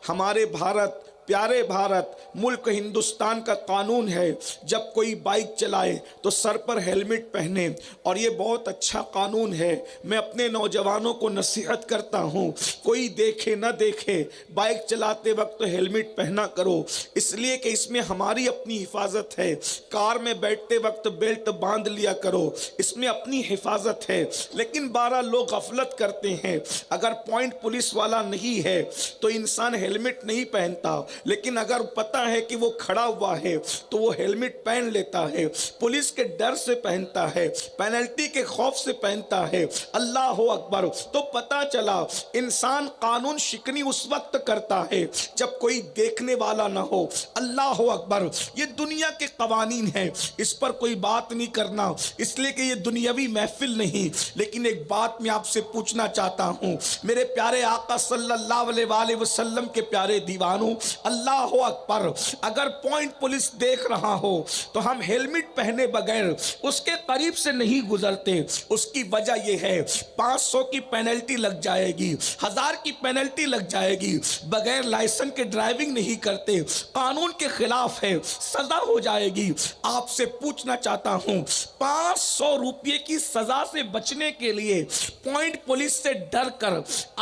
ہمارے بھارت، پیارے بھارت ملک ہندوستان کا قانون ہے، جب کوئی بائک چلائے تو سر پر ہیلمٹ پہنے، اور یہ بہت اچھا قانون ہے۔ میں اپنے نوجوانوں کو نصیحت کرتا ہوں، کوئی دیکھے نہ دیکھے بائک چلاتے وقت ہیلمٹ پہنا کرو، اس لیے کہ اس میں ہماری اپنی حفاظت ہے۔ کار میں بیٹھتے وقت بیلٹ باندھ لیا کرو، اس میں اپنی حفاظت ہے۔ لیکن 12 لوگ غفلت کرتے ہیں، اگر پوائنٹ پولیس والا نہیں ہے تو انسان ہیلمٹ نہیں پہنتا، لیکن اگر پتہ ہے کہ وہ کھڑا ہوا ہے تو وہ ہیلمٹ پہن لیتا ہے، پولیس کے ڈر سے پہنتا ہے، پینلٹی کے خوف سے پہنتا ہے۔ اللہ اکبر! تو پتہ چلا انسان قانون شکنی اس وقت کرتا ہے جب کوئی دیکھنے والا نہ ہو۔ اللہ اکبر! یہ دنیا کے قوانین ہیں، اس پر کوئی بات نہیں کرنا، اس لیے کہ یہ دنیاوی محفل نہیں۔ لیکن ایک بات میں آپ سے پوچھنا چاہتا ہوں، میرے پیارے آقا صلی اللہ علیہ وآلہ وسلم کے پیارے دیوانوں، اللہ اکبر! اگر پوائنٹ پولیس دیکھ رہا ہو تو ہم ہیلمٹ پہنے بغیر اس کے قریب سے نہیں گزرتے۔ اس کی وجہ یہ ہے 500 کی پینلٹی لگ جائے گی، 1000 کی پینلٹی لگ جائے گی، بغیر لائسنس کے ڈرائیونگ نہیں کرتے، قانون کے خلاف ہے، سزا ہو جائے گی۔ آپ سے پوچھنا چاہتا ہوں، 500 روپے کی سزا سے بچنے کے لیے پوائنٹ پولیس سے ڈر کر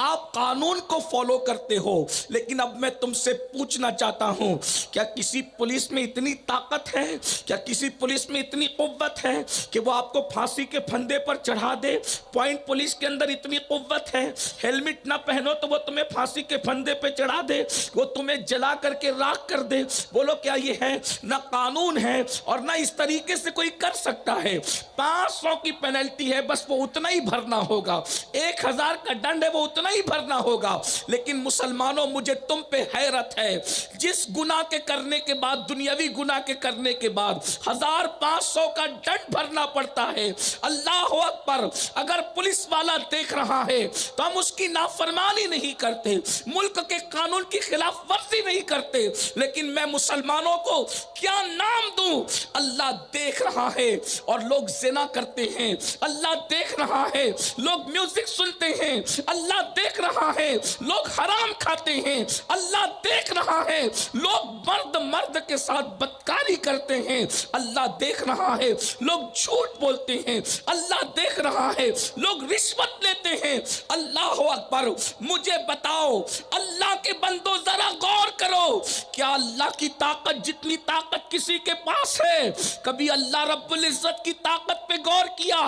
آپ قانون کو فالو کرتے ہو، لیکن اب میں تم سے پوچھنا چاہتا ہوں، کیا کسی پولیس میں اتنی طاقت ہے، کیا کسی پولیس میں اتنی قوت ہے کہ وہ آپ کو پھانسی کے پھندے پر چڑھا دے؟ پوائنٹ پولیس کے اندر اتنی قوت ہے، ہیلمٹ نہ پہنو تو وہ تمہیں پھانسی کے پھندے پہ چڑھا دے، وہ تمہیں جلا کر کے راکھ کر دے؟ بولو کیا یہ ہے؟ نہ قانون ہے اور نہ اس طریقے سے کوئی کر سکتا ہے۔ 500 کی پینلٹی ہے، بس وہ اتنا ہی بھرنا ہوگا، 1000 کا ڈنڈ ہے وہ اتنا ہی بھرنا ہوگا۔ لیکن مسلمانوں، مجھے تم پہ حیرت ہے، جس گناہ کے کرنے کے بعد، دنیاوی گناہ کے کرنے کے بعد 1500 کا ڈنڈ بھرنا پڑتا ہے۔ اللہ اکبر! اگر پولیس والا دیکھ رہا ہے تو ہم اس کی نافرمانی نہیں کرتے، ملک کے قانون کی خلاف ورزی نہیں کرتے، لیکن میں مسلمانوں کو کیا نام دوں؟ اللہ دیکھ رہا ہے اور لوگ زنا کرتے ہیں، اللہ دیکھ رہا ہے لوگ میوزک سنتے ہیں، اللہ دیکھ رہا ہے لوگ حرام کھاتے ہیں، اللہ دیکھ رہا ہے لوگ مرد کے ساتھ بدکاری کرتے ہیں، اللہ دیکھ رہا ہے لوگ جھوٹ بولتے ہیں، اللہ دیکھ رہا ہے لوگ رشوت لیتے ہیں۔ اللہ اکبر! مجھے بتاؤ، اللہ کے بندو ذرا غور کرو، کیا اللہ کی طاقت جتنی طاقت کسی کے پاس ہے؟ کبھی اللہ رب العزت کی طاقت پہ غور کیا؟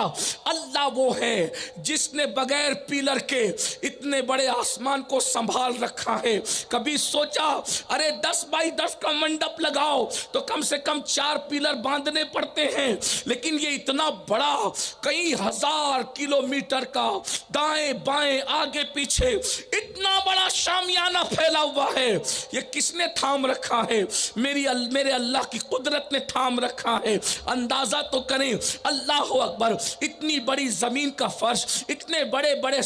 اللہ وہ ہے جس نے بغیر پیلر کے اتنے بڑے آسمان کو سنبھال رکھا ہے۔ کبھی سوچا ارے 10 بائی 10 کا منڈپ لگاؤ تو کم سے کم 4 پیلر باندھنے پڑتے ہیں، لیکن یہ اتنا بڑا کئی ہزار کلومیٹر کا دائیں بائیں آگے پیچھے اتنا بڑا شامیانہ پھیلا ہوا ہے، یہ کس نے تھام رکھا ہے؟ میرے اللہ کی قدرت نے تھام رکھا ہے۔ اندازہ تو کریں، اللہ اکبر! اتنی بڑی زمین کا فرش، اتنے بڑے بڑے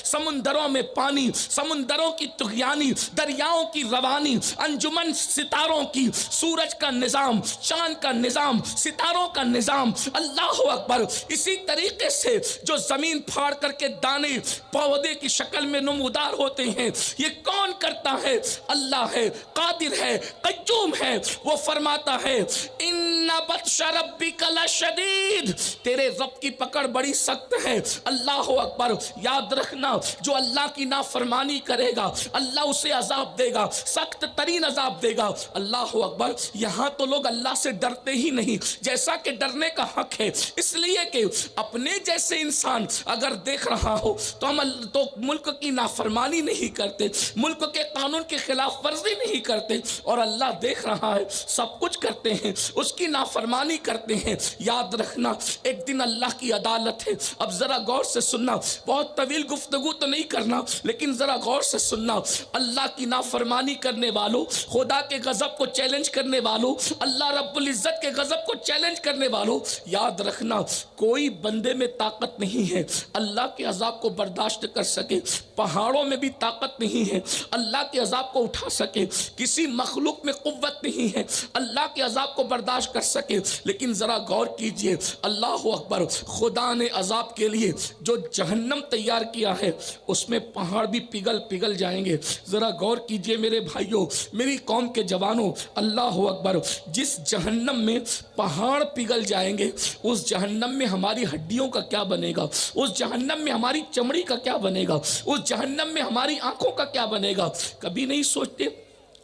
سمندروں میں پانی، سمندروں کی طغیانی، دریاؤں کی روانی، انجمن ستاروں کی، سورج کا نظام، چاند کا نظام، ستاروں کا نظام، اللہ اکبر! اسی طریقے سے جو زمین پھاڑ کر کے دانے پودے کی شکل میں نمودار ہوتے ہیں، یہ کون کرتا ہے؟ اللہ ہے، قادر ہے، قیوم ہے۔ وہ فرماتا ہے ان بطش ربک لشدید، تیرے رب کی پکڑ بڑی سخت ہے۔ اللہ اکبر! یاد رکھنا، جو اللہ کی نافرمانی کرے گا اللہ اسے عذاب دے گا، سخت ترین عذاب دے گا۔ اللہ اکبر! یہاں تو لوگ اللہ سے ڈرتے ہی نہیں، جیسا کہ ڈرنے کا حق ہے، اس لیے کہ اپنے جیسے انسان اگر دیکھ رہا ہو تو ہم تو ملک کی نافرمانی نہیں کرتے، ملک کے قانون کے خلاف ورزی نہیں کرتے، اور اللہ دیکھ رہا ہے سب کچھ کرتے ہیں، اس کی نافرمانی کرتے ہیں۔ یاد رکھنا، ایک دن اللہ کی عدالت ہے۔ اب ذرا غور سے سننا، بہت طویل گفتگو تو نہیں کرنا، لیکن ذرا غور سے سننا۔ اللہ کی نافرمانی کرنے والوں، خدا کے غضب کو چیلنج کرنے والوں، اللہ رب العزت کے غضب کو چیلنج کرنے والوں، یاد رکھنا کوئی بندے میں طاقت نہیں ہے اللہ کے عذاب کو برداشت کر سکے، پہاڑوں میں بھی طاقت نہیں ہے اللہ کے عذاب کو اٹھا سکے، کسی مخلوق میں قوت نہیں ہے اللہ کے عذاب کو برداشت کر سکے. لیکن ذرا غور کیجئے, اللہ اکبر, خدا نے عذاب کے لیے جو جہنم تیار کیا ہے اس میں پہاڑ بھی پگھل جائیں گے. ذرا غور کیجئے میرے بھائیوں, میری قوم کے جوانوں, اللہ اکبر, جس جہنم میں پہاڑ پگھل جائیں گے اس جہنم میں ہماری ہڈیوں کا کیا بنے گا, اس جہنم میں ہماری چمڑی کا کیا بنے گا, اس جہنم میں ہماری آنکھوں کا کیا بنے گا. کبھی نہیں سوچتے؟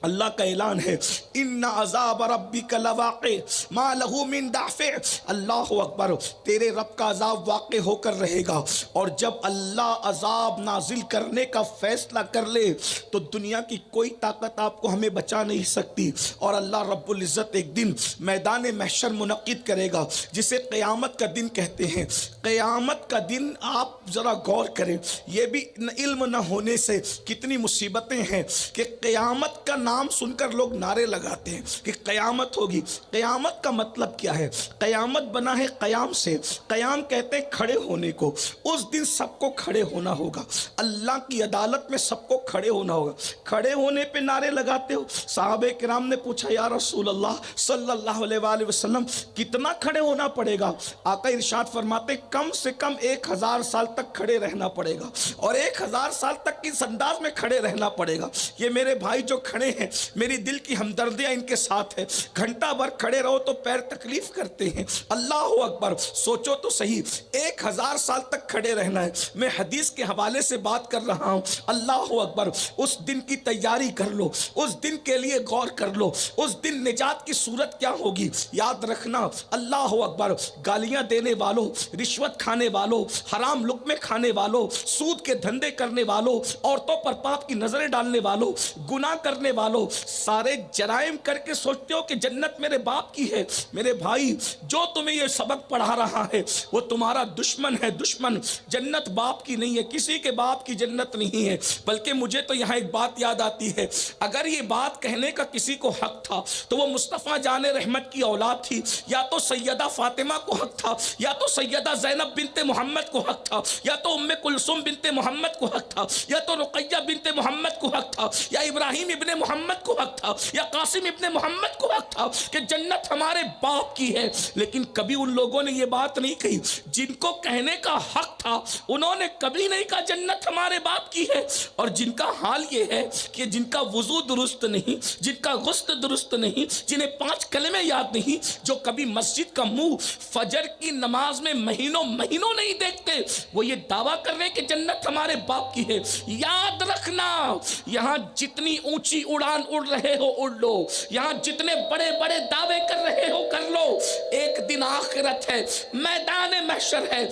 اللہ کا اعلان ہے, ان عذاب ربک لواقع ما لہ من دافع. اللہ اکبر, تیرے رب کا عذاب واقع ہو کر رہے گا, اور جب اللہ عذاب نازل کرنے کا فیصلہ کر لے تو دنیا کی کوئی طاقت آپ کو ہمیں بچا نہیں سکتی. اور اللہ رب العزت ایک دن میدان محشر منعقد کرے گا جسے قیامت کا دن کہتے ہیں. قیامت کا دن آپ ذرا غور کریں, یہ بھی علم نہ ہونے سے کتنی مصیبتیں ہیں کہ قیامت کا نام سن کر لوگ نعرے لگاتے ہیں کہ قیامت ہوگی. قیامت کا مطلب کیا ہے؟ قیامت بنا ہے قیام سے. قیام کہتے ہیں کھڑے ہونے کو. اس دن سب کو کھڑے ہونا ہوگا, اللہ کی عدالت میں سب کو کھڑے ہونا ہوگا. کھڑے ہونے پہ نعرے لگاتے ہو. صحابہ کرام نے پوچھا, یا رسول اللہ صلی اللہ علیہ وآلہ وسلم کتنا کھڑے ہونا پڑے گا؟ آقا ارشاد فرماتے کم سے کم 1000 سال تک کھڑے رہنا پڑے گا, اور 1000 سال تک اس انداز میں کھڑے رہنا پڑے گا. یہ میرے بھائی جو کھڑے ہیں, میری دل کی ہمدردیاں ان کے ساتھ ہے. گھنٹہ بھر کھڑے رہو تو پیر تکلیف کرتے ہیں. اللہ اکبر, سوچو تو صحیح, 1000 سال تک کھڑے رہنا ہے. میں حدیث کے حوالے سے بات کر رہا ہوں. اللہ اکبر, اس دن کی تیاری کر لو, اس دن کے لیے غور کر لو. اس دن نجات کی صورت کیا ہوگی یاد رکھنا. اللہ اکبر, گالیاں دینے والوں, رشوت کھانے والوں, حرام لقمے کھانے والوں, سود کے دھندے کرنے والوں, عورتوں پر پاپ کی نظریں ڈالنے والوں, گناہ کرنے والوں, سارے جرائم کر کے سوچتے ہو کہ جنت میرے باپ کی ہے. میرے بھائی, جو تمہیں یہ سبق پڑھا رہا ہے وہ تمہارا دشمن ہے. دشمن. جنت باپ کی نہیں ہے, کسی کے باپ کی جنت نہیں ہے. بلکہ مجھے تو یہاں ایک بات یاد آتی ہے, اگر یہ بات کہنے کا کسی کو حق تھا تو وہ مصطفیٰ جان رحمت کی اولاد تھی. یا تو سیدہ فاطمہ کو حق تھا, یا تو سیدہ زینب بنت محمد کو حق تھا, یا تو ام کلثوم بنت محمد کو حق تھا, یا تو رقیہ بنت محمد کو حق تھا, یا ابراہیم ابن محمد کو حق تھا, یا قاسم ابن محمد کو حق تھا کہ جنت ہمارے باپ کی ہے. لیکن کبھی ان لوگوں نے یہ بات نہیں کہی. جن کو کہنے کا حق تھا انہوں نے کبھی نہیں کہا جنت ہمارے باپ کی ہے. اور جن کا حال یہ ہے کہ جن کا وضو درست نہیں, جن کا غسل درست نہیں, جنہیں 5 کلمے یاد نہیں, جو کبھی مسجد کا منہ فجر کی نماز میں مہینوں نہیں دیکھتے, وہ یہ دعویٰ کر رہے کہ جنت ہمارے باپ کی ہے. یاد رکھنا, یہاں جتنی اونچی اڑان اڑ رہے ہو اڑ لو, یہاں جتنے بڑے بڑے دعوے کر رہے ہو کر لو, ایک دن آخرت ہے, میدان محشر ہے,